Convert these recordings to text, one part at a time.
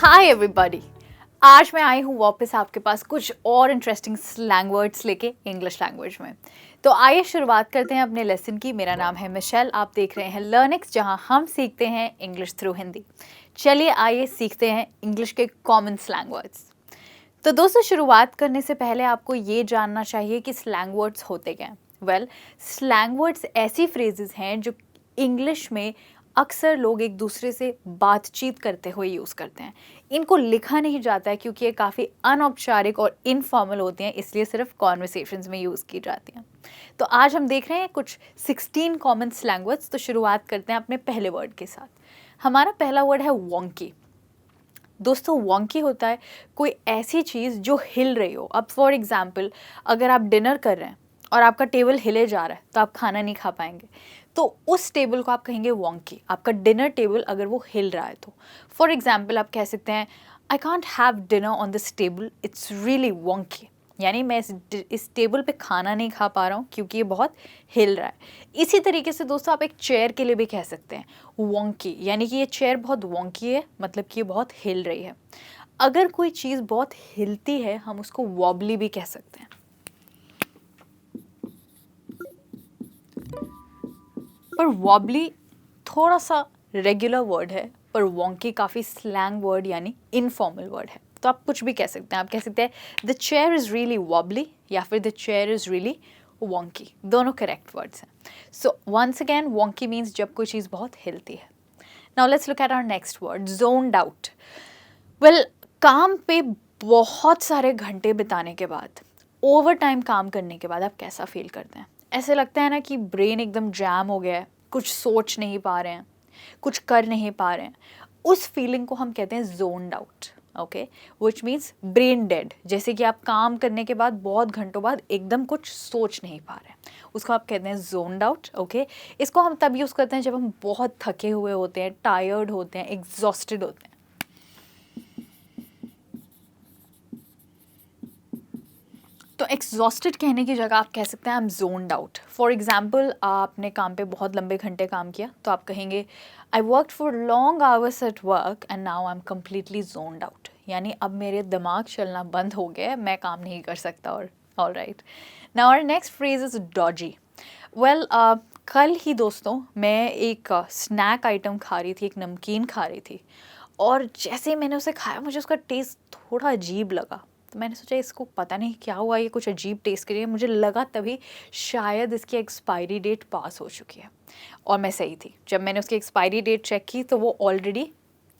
Hi everybody, आज मैं आई हूँ वापस आपके पास कुछ और इंटरेस्टिंग स्लैंग वर्ड्स लेके इंग्लिश लैंग्वेज में। तो आइए शुरुआत करते हैं अपने लेसन की। मेरा नाम है मिशेल, आप देख रहे हैं लर्निक्स, जहाँ हम सीखते हैं इंग्लिश थ्रू हिंदी। चलिए आइए सीखते हैं इंग्लिश के कॉमन स्लैंग वर्ड्स। तो दोस्तों, शुरुआत करने से पहले आपको ये जानना चाहिए कि स्लैंग वर्ड्स होते क्या हैं। वेल, स्लैंग वर्ड्स ऐसी फ्रेजेस हैं जो इंग्लिश में अक्सर लोग एक दूसरे से बातचीत करते हुए यूज़ करते हैं। इनको लिखा नहीं जाता है क्योंकि ये काफ़ी अनौपचारिक और इनफॉर्मल होती हैं, इसलिए सिर्फ कॉन्वर्सेशंस में यूज़ की जाती हैं। तो आज हम देख रहे हैं कुछ 16 कॉमन स्लैंग वर्ड्स। तो शुरुआत करते हैं अपने पहले वर्ड के साथ। हमारा पहला वर्ड है वॉन्की। दोस्तों, वॉन्की होता है कोई ऐसी चीज़ जो हिल रही हो। अब फॉर एग्जाम्पल, अगर आप डिनर कर रहे हैं और आपका टेबल हिले जा रहा है तो आप खाना नहीं खा पाएंगे, तो उस टेबल को आप कहेंगे वॉन्की। आपका डिनर टेबल अगर वो हिल रहा है तो फॉर एग्जाम्पल आप कह सकते हैं I can't have dinner on this table, it's really wonky. यानी मैं इस टेबल पे खाना नहीं खा पा रहा हूँ क्योंकि ये बहुत हिल रहा है। इसी तरीके से दोस्तों, आप एक चेयर के लिए भी कह सकते हैं वॉन्की, यानी कि ये चेयर बहुत वॉन्की है, मतलब कि ये बहुत हिल रही है। अगर कोई चीज़ बहुत हिलती है हम उसको वॉबली भी कह सकते हैं। पर वॉबली थोड़ा सा रेगुलर वर्ड है, पर वॉन्की काफ़ी स्लैंग वर्ड यानी इनफॉर्मल वर्ड है। तो आप कुछ भी कह सकते हैं। आप कह सकते हैं the chair is really wobbly या फिर the chair is really wonky. दोनों करेक्ट वर्ड्स हैं। So once again, wonky means जब कोई चीज़ बहुत हिलती है। Now let's look at our next word, zoned out. Well, काम पे बहुत सारे घंटे बिताने के बाद, ओवर टाइम काम करने के बाद आप कैसा फील करते हैं? ऐसे लगता है ना कि ब्रेन एकदम जैम हो गया है, कुछ सोच नहीं पा रहे हैं, कुछ कर नहीं पा रहे हैं। उस फीलिंग को हम कहते हैं zoned out. Okay, which means brain dead. जैसे कि आप काम करने के बाद बहुत घंटों बाद एकदम कुछ सोच नहीं पा रहे हैं, उसको आप कहते हैं जोन्ड आउट। ओके, इसको हम तब यूज़ करते हैं जब हम बहुत थके हुए होते हैं, टायर्ड होते हैं, एग्जॉस्टेड होते हैं। तो एग्जॉस्टेड कहने की जगह आप कह सकते हैं I M zoned out. For example, आपने काम पे बहुत लंबे घंटे काम किया तो आप कहेंगे I work for long hours at work and now I am completely zoned out. यानी अब मेरे दिमाग चलना बंद हो गया, मैं काम नहीं कर सकता। और all right, now our next phrase is dodgy. Well, कल ही दोस्तों मैं एक स्नैक आइटम खा रही थी, एक नमकीन खा रही थी, और जैसे ही मैंने उसे खाया मुझे उसका टेस्ट थोड़ा अजीब लगा। तो मैंने सोचा इसको पता नहीं क्या हुआ, ये कुछ अजीब टेस्ट कर रही है। मुझे लगा तभी शायद इसकी एक्सपायरी डेट पास हो चुकी है, और मैं सही थी। जब मैंने उसकी एक्सपायरी डेट चेक की तो वो ऑलरेडी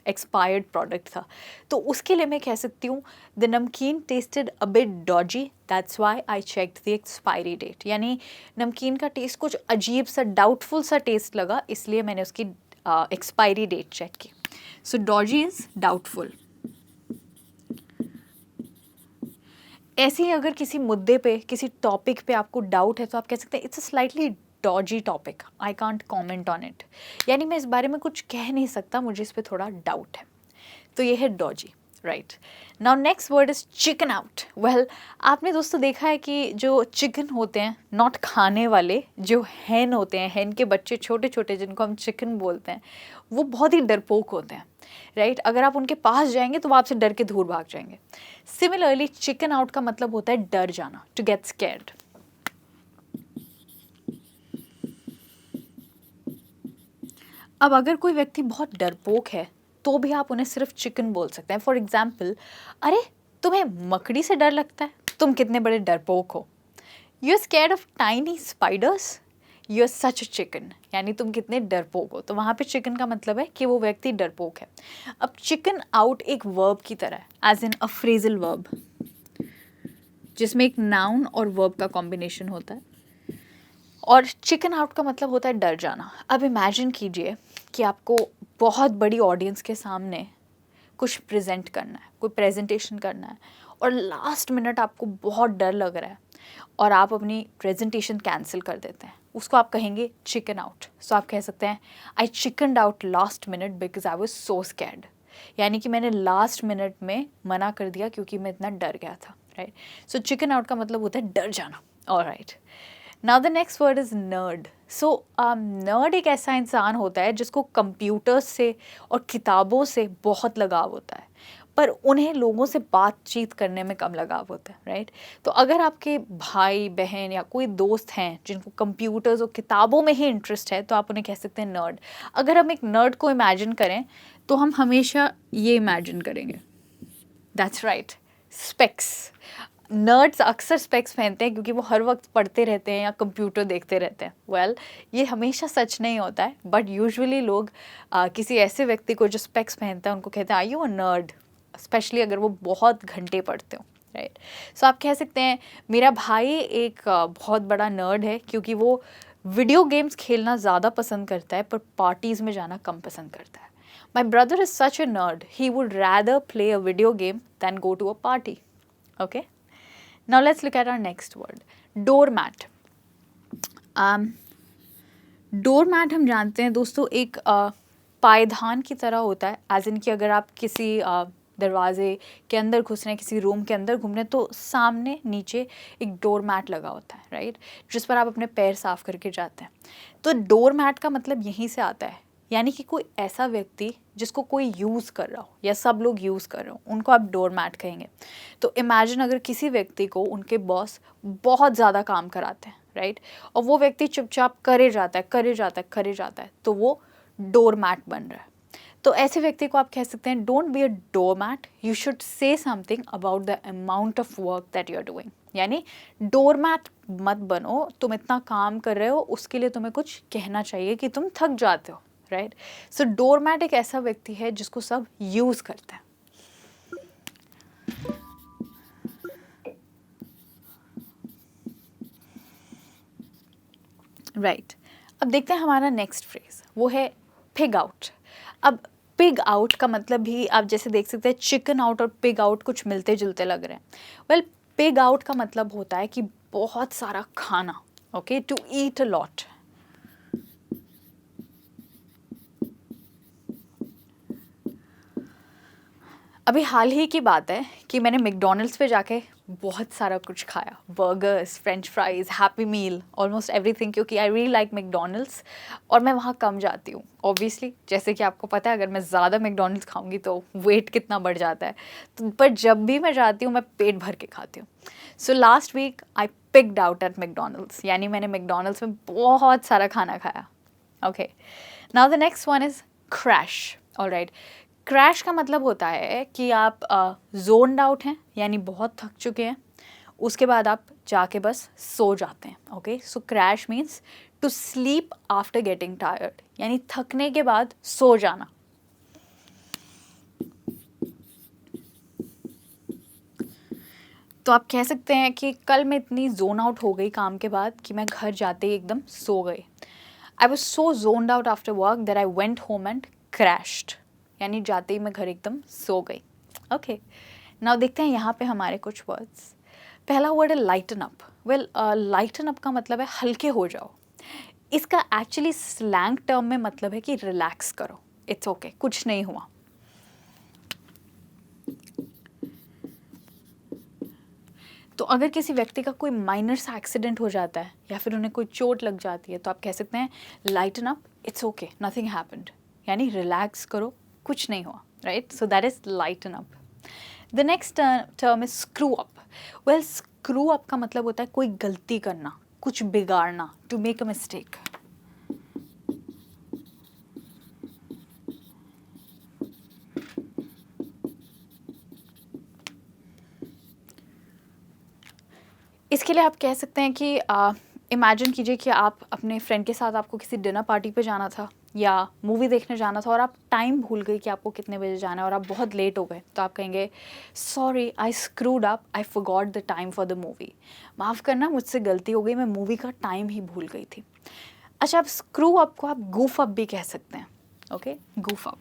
एक्सपायर्ड प्रोडक्ट था। तो उसके लिए मैं कह सकती हूँ the namkeen tasted a bit dodgy, that's why I checked the expiry date. यानी नमकीन का टेस्ट कुछ अजीब सा, डाउटफुल सा टेस्ट लगा, इसलिए मैंने उसकी एक्सपायरी डेट चेक की। सो डॉजी इज़ डाउटफुल। ऐसे ही अगर किसी मुद्दे पे, किसी टॉपिक पे आपको डाउट है तो आप कह सकते हैं it's a slightly Doge topic, I can't comment on it. यानी मैं इस बारे में कुछ कह नहीं सकता, मुझे इस पे थोड़ा डाउट है। तो ये है Doge, right. Now next word is chicken out. Well, आपने दोस्तों देखा है कि जो चिकन होते हैं, नॉट खाने वाले, जो हैन होते हैं, हैन के बच्चे छोटे छोटे जिनको हम चिकन बोलते हैं, वो बहुत ही डरपोक होते हैं, राइट। अगर आप उनके पास जाएंगे तो वो आपसे डर के दूर भाग जाएंगे। सिमिलरली चिकन आउट का मतलब होता है डर जाना, टू गेट स्कैर्ड। अब अगर कोई व्यक्ति बहुत डरपोक है तो भी आप उन्हें सिर्फ चिकन बोल सकते हैं। फॉर एग्जाम्पल, अरे तुम्हें मकड़ी से डर लगता है, तुम कितने बड़े डरपोक हो। You are scared of tiny spiders, you are such chicken. यानी तुम कितने डरपोक हो। तो वहाँ पे चिकन का मतलब है कि वो व्यक्ति डरपोक है। अब चिकन आउट एक वर्ब की तरह है, as in a phrasal verb, जिसमें एक नाउन और वर्ब का कॉम्बिनेशन होता है। और चिकन आउट का मतलब होता है डर जाना। अब इमेजिन कीजिए कि आपको बहुत बड़ी ऑडियंस के सामने कुछ प्रेजेंट करना है, कोई प्रेजेंटेशन करना है, और लास्ट मिनट आपको बहुत डर लग रहा है और आप अपनी प्रेजेंटेशन कैंसिल कर देते हैं। उसको आप कहेंगे चिकन आउट। सो आप कह सकते हैं I chickened out last minute because I was so scared. यानी कि मैंने लास्ट मिनट में मना कर दिया क्योंकि मैं इतना डर गया था, राइट। सो चिकन आउट का मतलब होता है डर जाना। Alright, now the next word is nerd. So nerd एक ऐसा इंसान होता है जिसको कंप्यूटर्स से और किताबों से बहुत लगाव होता है, पर उन्हें लोगों से बातचीत करने में कम लगाव होता है, राइट? तो अगर आपके भाई बहन या कोई दोस्त हैं जिनको कंप्यूटर्स और किताबों में ही इंटरेस्ट है, तो आप उन्हें कह सकते हैं नर्ड। अगर हम एक नर्ड को इमेजिन करें तो हम हमेशा ये इमेजिन करेंगे, दैट्स राइट, स्पेक्स। नर्ड्स अक्सर स्पेक्स पहनते हैं क्योंकि वो हर वक्त पढ़ते रहते हैं या कंप्यूटर देखते रहते हैं। वेल, ये हमेशा सच नहीं होता है, बट यूजुअली लोग किसी ऐसे व्यक्ति को जो स्पेक्स पहनता है उनको कहते हैं आई यू अ नर्ड, स्पेशली अगर वो बहुत घंटे पढ़ते हो, राइट? सो आप कह सकते हैं मेरा भाई एक बहुत बड़ा नर्ड है क्योंकि वो वीडियो गेम्स खेलना ज़्यादा पसंद करता है पर पार्टीज़ में जाना कम पसंद करता है। My brother is such a nerd, he would rather play a video game than go to a party. Okay, now let's look at our next word, doormat. Doormat हम जानते हैं दोस्तों एक पायदान की तरह होता है, एज इन कि अगर आप किसी दरवाजे के अंदर घुस रहे हैं, किसी रूम के अंदर घूम रहे हैं, तो सामने नीचे एक डोर मैट लगा होता है, राइट, जिस पर आप अपने पैर साफ करके जाते हैं। तो डोर मैट का मतलब यहीं से आता है, यानी कि कोई ऐसा व्यक्ति जिसको कोई यूज़ कर रहा हो या सब लोग यूज़ कर रहे हो, उनको आप डोर मैट कहेंगे। तो इमेजिन अगर किसी व्यक्ति को उनके बॉस बहुत ज़्यादा काम कराते हैं, राइट, और वो व्यक्ति चुपचाप करे जाता है, करे जाता है, करे जाता है, तो वो डोर मैट बन रहा है। तो ऐसे व्यक्ति को आप कह सकते हैं don't be a doormat, you should say something about the amount of work that you are doing. यानी डोर मैट मत बनो, तुम इतना काम कर रहे हो उसके लिए तुम्हें कुछ कहना चाहिए कि तुम थक जाते हो, राइट? सो डोर मैट एक ऐसा व्यक्ति है जिसको सब यूज करते हैं। राइट, अब देखते हैं हमारा नेक्स्ट फ्रेज, वो है पिग आउट। अब पिग आउट का मतलब भी आप जैसे देख सकते हैं चिकन आउट और पिग आउट कुछ मिलते जुलते लग रहे हैं। वेल, पिग आउट का मतलब होता है कि बहुत सारा खाना, okay, to eat a lot. अभी हाल ही की बात है कि मैंने मैकडॉनल्ड्स पे जाके बहुत सारा कुछ खाया, burgers, French fries, happy meal, almost everything, क्योंकि आई रियली लाइक मैकडॉनल्ड्स और मैं वहाँ कम जाती हूँ ऑब्वियसली। जैसे कि आपको पता है अगर मैं ज़्यादा मैकडॉनल्ड्स खाऊंगी तो वेट कितना बढ़ जाता है, तो पर जब भी मैं जाती हूँ मैं पेट भर के खाती हूँ। So last week I pigged out at McDonald's, यानी मैंने मैकडॉनल्ड्स में बहुत सारा खाना खाया। Okay, now the next one is crash. Alright, crash का मतलब होता है कि आप जोन्ड आउट हैं, यानी बहुत थक चुके हैं, उसके बाद आप जाके बस सो जाते हैं। Okay, so crash means to sleep after getting tired, यानी थकने के बाद सो जाना। तो आप कह सकते हैं कि कल मैं इतनी जोन आउट हो गई काम के बाद कि मैं घर जाते ही एकदम सो गई। I was so zoned out after work that I went home and crashed, यानी जाते ही मैं घर एकदम सो गई। ओके, नाउ देखते हैं यहाँ पे हमारे कुछ वर्ड्स। पहला वर्ड है lighten up. Well, lighten up का मतलब है हल्के हो जाओ। इसका एक्चुअली स्लैंग टर्म में मतलब है कि रिलैक्स करो, इट्स ओके, कुछ नहीं हुआ। तो अगर किसी व्यक्ति का कोई माइनर सा एक्सीडेंट हो जाता है या फिर उन्हें कोई चोट लग जाती है तो आप कह सकते हैं lighten up, it's okay, nothing happened, यानी रिलैक्स करो, कुछ नहीं हुआ, right? So that is lighten up. The next term is screw up. Well, screw up का मतलब होता है कोई गलती करना, कुछ बिगाड़ना, टू मेक अ मिस्टेक। इसके लिए आप कह सकते हैं कि इमेजिन कीजिए कि आप अपने फ्रेंड के साथ, आपको किसी डिनर पार्टी पे जाना था या मूवी देखने जाना था और आप टाइम भूल गए कि आपको कितने बजे जाना है और आप बहुत लेट हो गए, तो आप कहेंगे sorry I screwed up, I forgot the time for the movie. माफ़ करना, मुझसे गलती हो गई, मैं मूवी का टाइम ही भूल गई थी। अच्छा, आप स्क्रू अप को आप गूफ अप भी कह सकते हैं। Okay, goof up.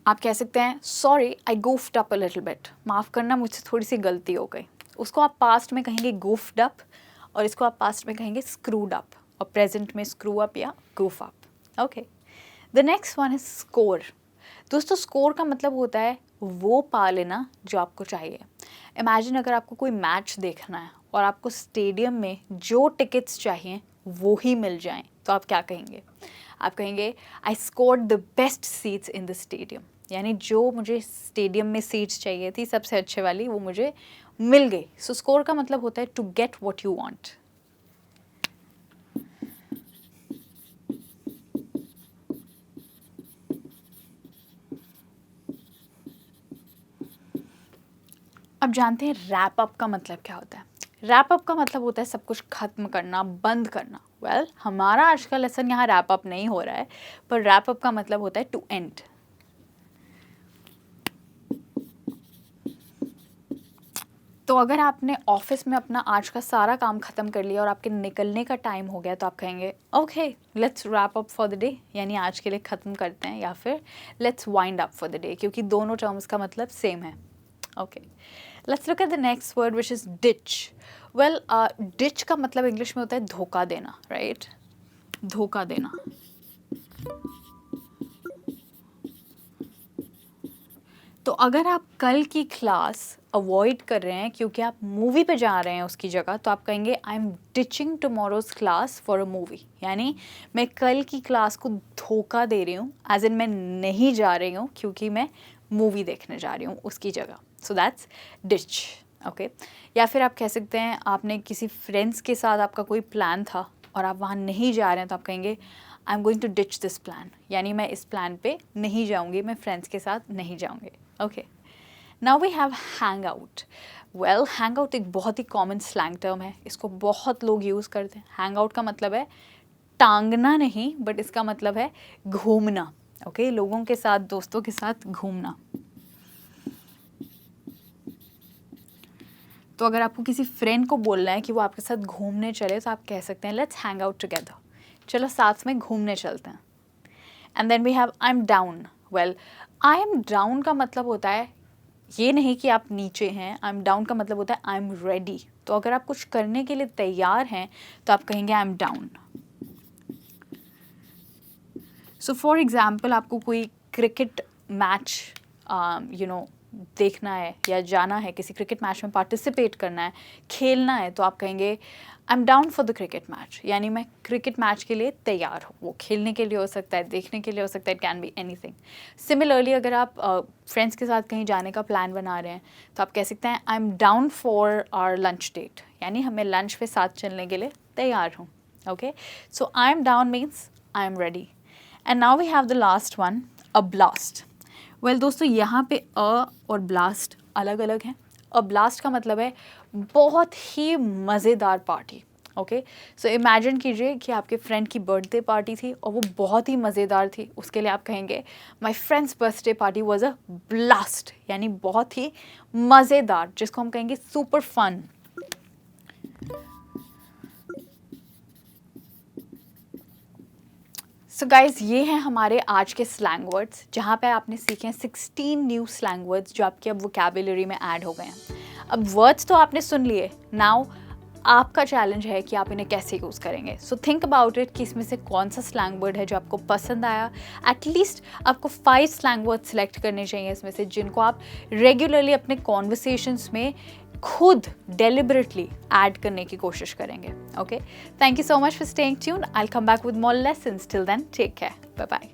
आप कह सकते हैं sorry I goofed up a little bit, माफ़ करना मुझसे थोड़ी सी गलती हो गई। उसको आप पास्ट में कहेंगे गूफ्ड अप और इसको आप पास्ट में कहेंगे स्क्रूड अप और प्रेजेंट में स्क्रू अप या goof up. Okay, the next one is score. दोस्तों, स्कोर का मतलब होता है वो पा लेना जो आपको चाहिए। इमेजिन अगर आपको कोई मैच देखना है और आपको स्टेडियम में जो टिकट्स चाहिए वो ही मिल जाएं, तो आप क्या कहेंगे? आप कहेंगे I scored the best seats in the stadium, यानी जो मुझे स्टेडियम में सीट्स चाहिए थी सबसे अच्छे वाली वो मुझे मिल गई। सो स्कोर का मतलब होता है to get what you want. अब जानते हैं रैप अप का मतलब क्या होता है। रैप अप का मतलब होता है सब कुछ खत्म करना, बंद करना। वेल, हमारा आज का लेसन यहाँ रैप अप नहीं हो रहा है, पर रैप अप का मतलब होता है टू एंड। तो अगर आपने ऑफिस में अपना आज का सारा काम ख़त्म कर लिया और आपके निकलने का टाइम हो गया, तो आप कहेंगे okay let's wrap up for the day, यानी आज के लिए ख़त्म करते हैं, या फिर let's wind up for the day, क्योंकि दोनों टर्म्स का मतलब सेम है। Okay, let's look at the next word which is ditch. Well, ditch का मतलब इंग्लिश में होता है धोखा देना, राइट? धोखा देना। तो अगर आप कल की क्लास अवॉइड कर रहे हैं क्योंकि आप मूवी पे जा रहे हैं उसकी जगह, तो आप कहेंगे I am ditching tomorrow's class for a movie, यानी मैं कल की क्लास को धोखा दे रही हूँ, एज इन मैं नहीं जा रही हूँ क्योंकि मैं मूवी देखने जा रही हूँ उसकी जगह। So that's ditch. ओके, या फिर आप कह सकते हैं आपने किसी फ्रेंड्स के साथ आपका कोई प्लान था और आप वहाँ नहीं जा रहे हैं, तो आप कहेंगे I am going to ditch this plan, यानी मैं इस प्लान पे नहीं जाऊँगी, मैं फ्रेंड्स के साथ नहीं जाऊँगी। Okay, now we have hang out. Well, hang out एक बहुत ही कॉमन स्लैंग टर्म है, इसको बहुत लोग यूज़ करते हैं। हैंग आउट का मतलब है टांगना नहीं, बट इसका मतलब है घूमना। ओके, लोगों के साथ, दोस्तों के साथ घूमना। तो अगर आपको किसी फ्रेंड को बोलना है कि वो आपके साथ घूमने चले, तो आप कह सकते हैं लेट्स हैंग आउट टुगेदर, चलो साथ में घूमने चलते हैं। And then we have I am down. Well, I am down का मतलब होता है ये नहीं कि आप नीचे हैं, आई एम डाउन का मतलब होता है आई एम रेडी। तो अगर आप कुछ करने के लिए तैयार हैं तो आप कहेंगे I am down. So for example, आपको कोई क्रिकेट मैच देखना है या जाना है, किसी क्रिकेट मैच में पार्टिसिपेट करना है, खेलना है, तो आप कहेंगे I am down for the cricket match, यानी मैं क्रिकेट मैच के लिए तैयार हूँ। वो खेलने के लिए हो सकता है, देखने के लिए हो सकता है, it can be anything. Similarly, अगर आप फ्रेंड्स के साथ कहीं जाने का प्लान बना रहे हैं, तो आप कह सकते हैं I am down for our lunch date, यानी हमें लंच पे साथ चलने के लिए तैयार हूँ। Okay, so I am down means I am ready. And now we have the last one, a blast. Well दोस्तों, यहाँ पे अ और ब्लास्ट अलग अलग हैं। अ ब्लास्ट का मतलब है बहुत ही मज़ेदार पार्टी। ओके, सो इमेजिन कीजिए कि आपके फ्रेंड की बर्थडे पार्टी थी और वो बहुत ही मज़ेदार थी। उसके लिए आप कहेंगे my friends birthday party was a blast, यानी बहुत ही मज़ेदार, जिसको हम कहेंगे सुपर फन। सो गाइज, ये हैं हमारे आज के स्लैंग वर्ड्स, जहाँ पे आपने सीखे हैं 16 न्यू स्लैंग वर्ड्स जो आपकी अब वोकैबुलरी में ऐड हो गए हैं। अब वर्ड्स तो आपने सुन लिए, नाउ आपका चैलेंज है कि आप इन्हें कैसे यूज़ करेंगे। सो थिंक अबाउट इट कि इसमें से कौन सा स्लैंग वर्ड है जो आपको पसंद आया। एटलीस्ट आपको 5 स्लैंग वर्ड सेलेक्ट करने चाहिए इसमें से, जिनको आप रेगुलरली अपने कॉन्वर्सेशंस में खुद डेलिबरेटली ऐड करने की कोशिश करेंगे। Okay, thank you so much for staying tuned. I will come back with more lessons. Till then, take care, bye bye.